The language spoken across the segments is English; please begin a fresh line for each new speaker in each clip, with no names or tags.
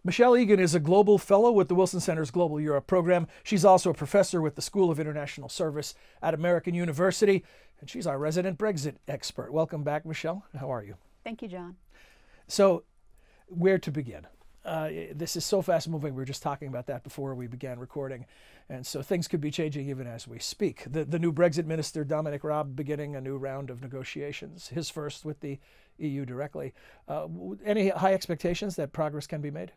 Michelle Egan is a global fellow with the Wilson Center's Global Europe program. She's also a professor with the School of International Service at American University, and she's our resident Brexit expert. Welcome back, Michelle. How are you?
Thank you, John.
So, where to begin? This is so fast moving. We were just talking about that before we began recording. And so things could be changing even as we speak. The new Brexit minister, Dominic Raab, beginning a new round of negotiations, his first with the EU directly. Any high expectations that progress can be made?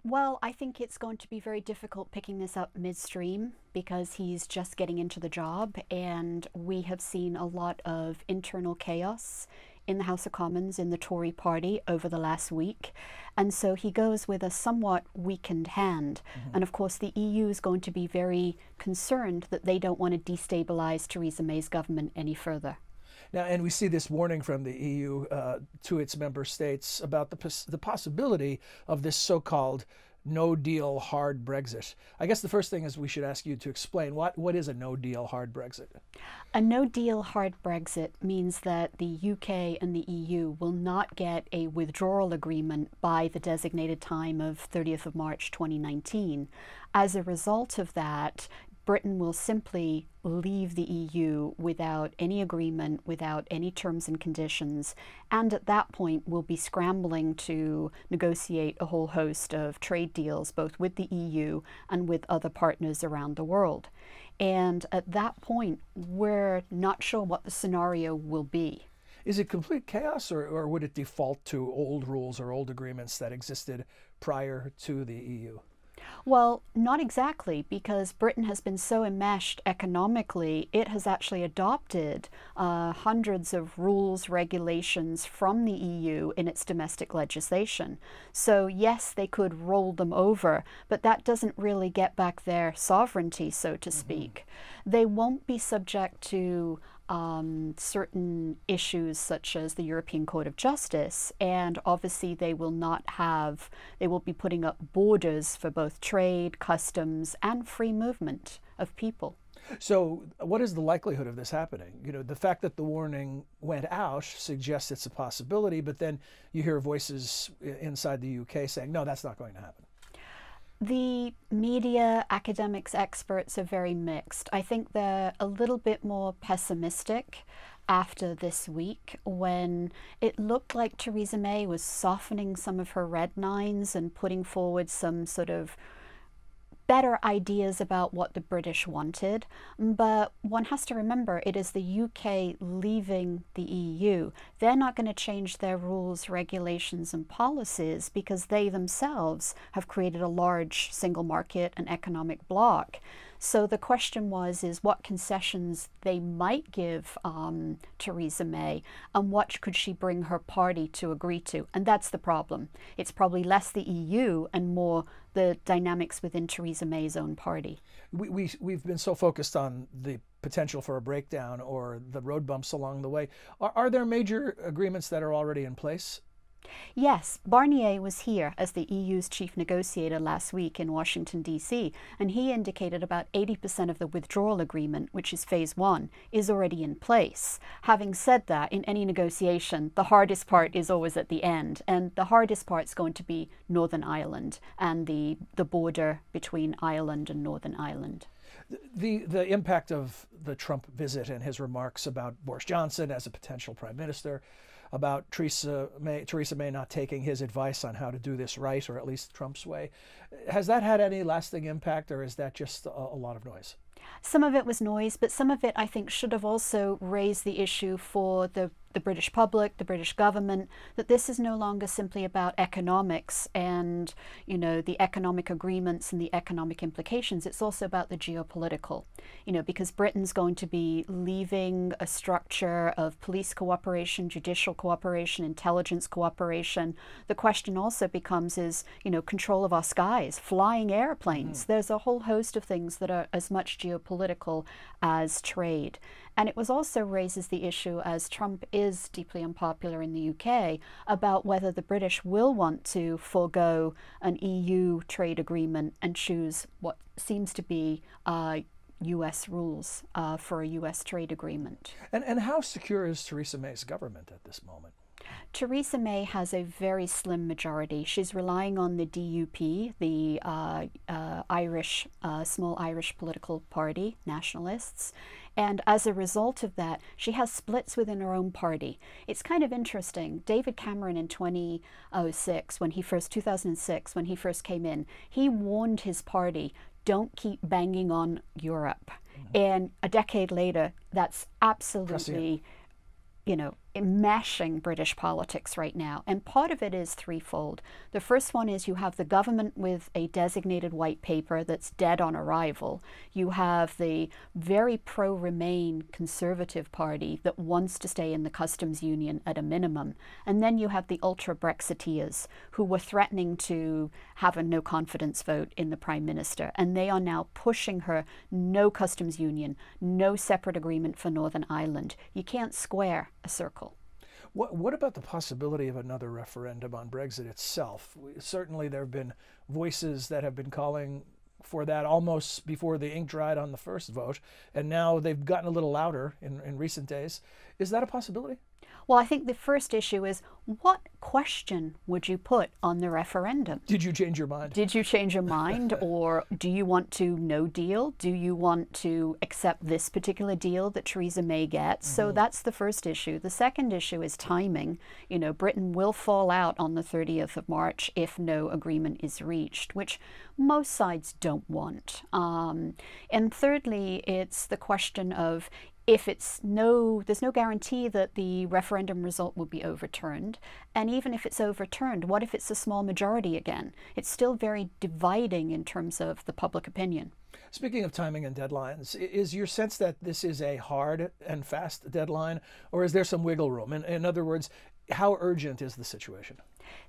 Well, I think it's going to be very difficult picking this up midstream because he's just getting into the job, and we have seen a lot of internal chaos in the House of Commons in the Tory party over the last week. And so he goes with a somewhat weakened hand. And of course, the EU is going to be very concerned that they don't want to destabilize Theresa May's government any further.
Now, and we see this warning from the EU to its member states about the possibility of this so-called no-deal hard Brexit. I guess the first thing is we should ask you to explain what is a no-deal hard Brexit?
A no-deal hard Brexit means that the UK and the EU will not get a withdrawal agreement by the designated time of 30th of March 2019. As a result of that, Britain will simply leave the EU without any agreement, without any terms and conditions, and at that point will be scrambling to negotiate a whole host of trade deals, both with the EU and with other partners around the world. And at that point, we're not sure what the scenario will be.
Is it complete chaos, or would it default to old rules or old agreements that existed prior to the EU?
Well, not exactly, because Britain has been so enmeshed economically, it has actually adopted hundreds of rules, regulations from the EU in its domestic legislation. So yes, they could roll them over, but that doesn't really get back their sovereignty, so to speak. They won't be subject to certain issues such as the European Court of Justice, and obviously they will be putting up borders for both trade, customs, and free movement of people.
So what is the likelihood of this happening? You know, the fact that the warning went out suggests it's a possibility, but then you hear voices inside the UK saying, no, that's not going to happen.
The media, academics, experts are very mixed. I think they're a little bit more pessimistic after this week, when it looked like Theresa May was softening some of her red lines and putting forward some sort of better ideas about what the British wanted. But one has to remember, it is the UK leaving the EU. They're not going to change their rules, regulations, and policies because they themselves have created a large single market and economic bloc. So the question is what concessions they might give Theresa May, and what could she bring her party to agree to? And that's the problem. It's probably less the EU and more the dynamics within Theresa May's own party.
We've been so focused on the potential for a breakdown or the road bumps along the way. Are there major agreements that are already in place?
Yes, Barnier was here as the EU's chief negotiator last week in Washington, D.C., and he indicated about 80% of the withdrawal agreement, which is phase one, is already in place. Having said that, in any negotiation, the hardest part is always at the end, and the hardest part is going to be Northern Ireland and the border between Ireland and Northern Ireland.
The impact of the Trump visit and his remarks about Boris Johnson as a potential prime minister, about Theresa May not taking his advice on how to do this right, or at least Trump's way. Has that had any lasting impact, or is that just a lot of noise?
Some of it was noise, but some of it, I think, should have also raised the issue for the British public, the British government, that this is no longer simply about economics and, you know, the economic agreements and the economic implications. It's also about the geopolitical, you know, because Britain's going to be leaving a structure of police cooperation, judicial cooperation, intelligence cooperation. The question also becomes control of our skies, flying airplanes. There's a whole host of things that are as much geopolitical as trade. And it also raises the issue, as Trump is deeply unpopular in the UK, about whether the British will want to forego an EU trade agreement and choose what seems to be US rules for a US trade agreement.
And how secure is Theresa May's government at this moment?
Theresa May has a very slim majority. She's relying on the DUP, the Irish, small Irish political party, nationalists. And as a result of that, she has splits within her own party. It's kind of interesting. David Cameron in 2006, 2006, when he first came in, he warned his party, don't keep banging on Europe. And a decade later, that's absolutely, enmeshing British politics right now. And part of it is threefold. The first one is you have the government with a designated white paper that's dead on arrival. You have the very pro-Remain Conservative Party that wants to stay in the customs union at a minimum. And then you have the ultra-Brexiteers who were threatening to have a no-confidence vote in the Prime Minister. And they are now pushing her no customs union, no separate agreement for Northern Ireland. You can't square a circle.
What about the possibility of another referendum on Brexit itself? Certainly there have been voices that have been calling for that almost before the ink dried on the first vote, and now they've gotten a little louder in recent days. Is that a possibility?
Well, I think the first issue is, what question would you put on the referendum?
Did you change your mind?
Did you change your mind? Or do you want to no deal? Do you want to accept this particular deal that Theresa May gets? So that's the first issue. The second issue is timing. Britain will fall out on the 30th of March if no agreement is reached, which most sides don't want. And thirdly, it's the question of, if there's no guarantee that the referendum result will be overturned. And even if it's overturned, what if it's a small majority again? It's still very dividing in terms of the public opinion.
Speaking of timing and deadlines, is your sense that this is a hard and fast deadline, or is there some wiggle room? In other words, how urgent is the situation?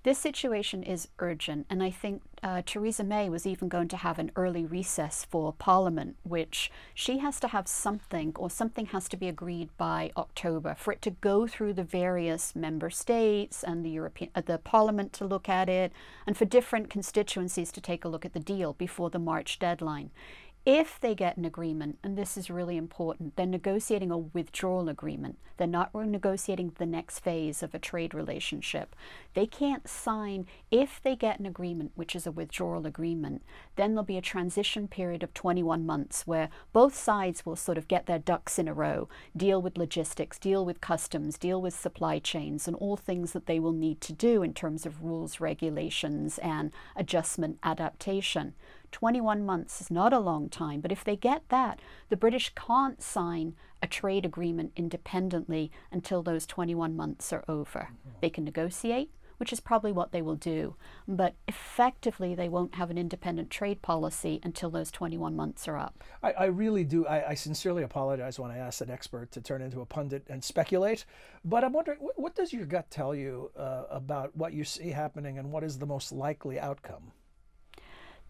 This situation is urgent, and I think Theresa May was even going to have an early recess for Parliament, which she has to have something, or something has to be agreed by October for it to go through the various member states and the Parliament to look at it, and for different constituencies to take a look at the deal before the March deadline. If they get an agreement, and this is really important, they're negotiating a withdrawal agreement. They're not negotiating the next phase of a trade relationship. They can't sign, if they get an agreement, which is a withdrawal agreement, then there'll be a transition period of 21 months where both sides will sort of get their ducks in a row, deal with logistics, deal with customs, deal with supply chains, and all things that they will need to do in terms of rules, regulations, and adjustment, adaptation. 21 months is not a long time, but if they get that, the British can't sign a trade agreement independently until those 21 months are over. They can negotiate, which is probably what they will do, but effectively they won't have an independent trade policy until those 21 months are up.
I really do. I sincerely apologize when I ask an expert to turn into a pundit and speculate, but I'm wondering, what does your gut tell you about what you see happening and what is the most likely outcome?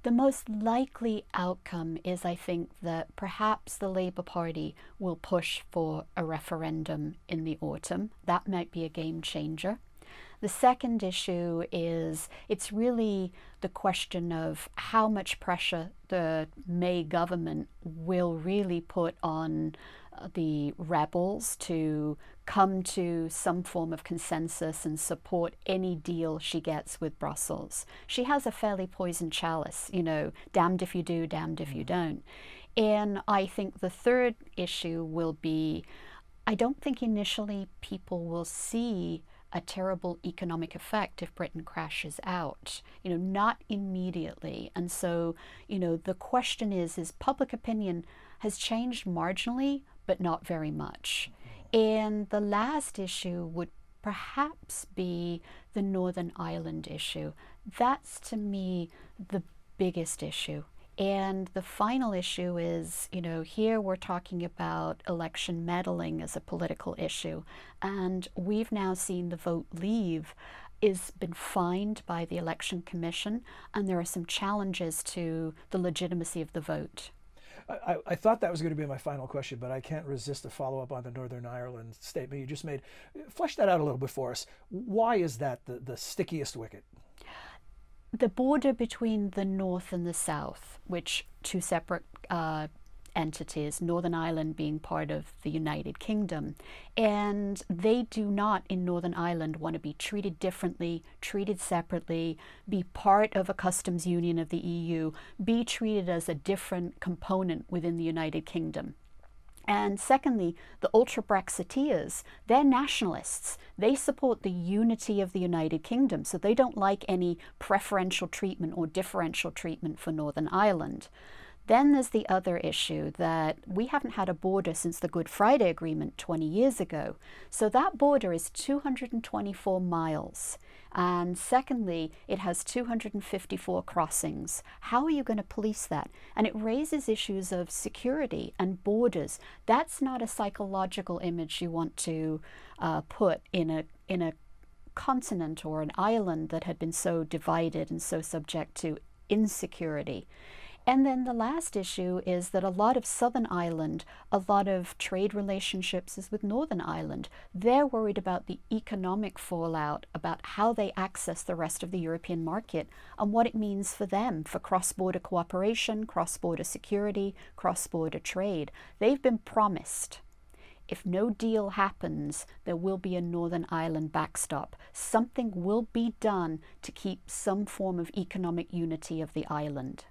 The most likely outcome is, I think, that perhaps the Labour Party will push for a referendum in the autumn. That might be a game changer. The second issue is, it's really the question of how much pressure the May government will really put on the rebels to come to some form of consensus and support any deal she gets with Brussels. She has a fairly poisoned chalice, damned if you do, damned if you don't. And I think the third issue will be, I don't think initially people will see a terrible economic effect if Britain crashes out, not immediately. And so, the question is public opinion has changed marginally, but not very much. And the last issue would perhaps be the Northern Ireland issue. That's, to me, the biggest issue. And the final issue is, here we're talking about election meddling as a political issue. And we've now seen the vote leave is been fined by the Election Commission, and there are some challenges to the legitimacy of the vote.
I thought that was going to be my final question, but I can't resist a follow-up on the Northern Ireland statement you just made. Flesh that out a little bit for us. Why is that the stickiest wicket?
The border between the north and the south, which two separate entities, Northern Ireland being part of the United Kingdom. And they do not, in Northern Ireland, want to be treated differently, treated separately, be part of a customs union of the EU, be treated as a different component within the United Kingdom. And secondly, the ultra-Brexiteers, they're nationalists. They support the unity of the United Kingdom, so they don't like any preferential treatment or differential treatment for Northern Ireland. Then there's the other issue that we haven't had a border since the Good Friday Agreement 20 years ago. So that border is 224 miles. And secondly, it has 254 crossings. How are you going to police that? And it raises issues of security and borders. That's not a psychological image you want to put in a continent or an island that had been so divided and so subject to insecurity. And then the last issue is that a lot of Southern Ireland, a lot of trade relationships is with Northern Ireland. They're worried about the economic fallout, about how they access the rest of the European market and what it means for them, for cross-border cooperation, cross-border security, cross-border trade. They've been promised, if no deal happens, there will be a Northern Ireland backstop. Something will be done to keep some form of economic unity of the island.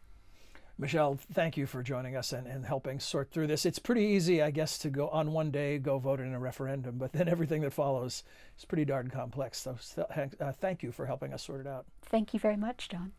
Michelle, thank you for joining us and helping sort through this. It's pretty easy, I guess, to go on one day, go vote in a referendum, but then everything that follows is pretty darn complex. So thank you for helping us sort it out.
Thank you very much, John.